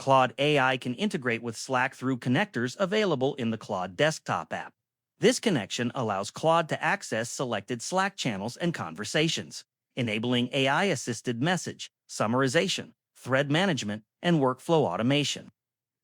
Claude AI can integrate with Slack through connectors available in the Claude desktop app. This connection allows Claude to access selected Slack channels and conversations, enabling AI-assisted message, summarization, thread management, and workflow automation.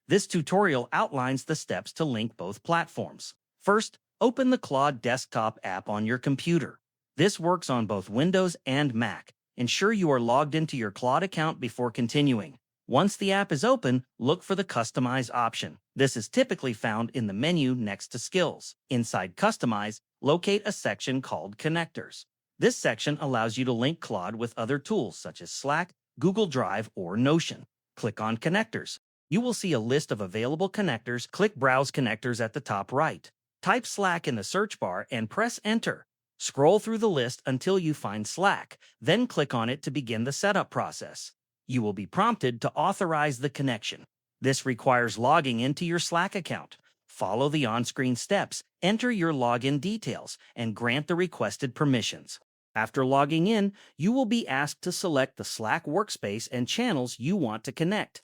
This tutorial outlines the steps to link both platforms. First, open the Claude desktop app on your computer. This works on both Windows and Mac. Ensure you are logged into your Claude account before continuing. Once the app is open, look for the Customize option. This is typically found in the menu next to Skills. Inside Customize, locate a section called Connectors. This section allows you to link Claude with other tools such as Slack, Google Drive, or Notion. Click on Connectors. You will see a list of available connectors. Click Browse Connectors at the top right. Type Slack in the search bar and press Enter. Scroll through the list until you find Slack, then click on it to begin the setup process. You will be prompted to authorize the connection. This requires logging into your Slack account. Follow the on-screen steps, enter your login details, and grant the requested permissions. After logging in, you will be asked to select the Slack workspace and channels you want to connect.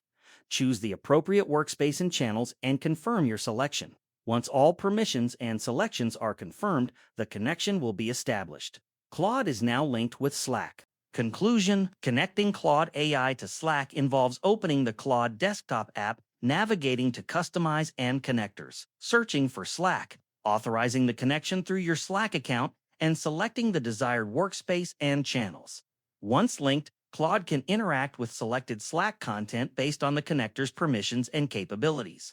Choose the appropriate workspace and channels and confirm your selection. Once all permissions and selections are confirmed, the connection will be established. Claude is now linked with Slack. Conclusion: connecting Claude AI to Slack involves opening the Claude desktop app, navigating to Customize and Connectors, searching for Slack, authorizing the connection through your Slack account, and selecting the desired workspace and channels. Once linked, Claude can interact with selected Slack content based on the connector's permissions and capabilities.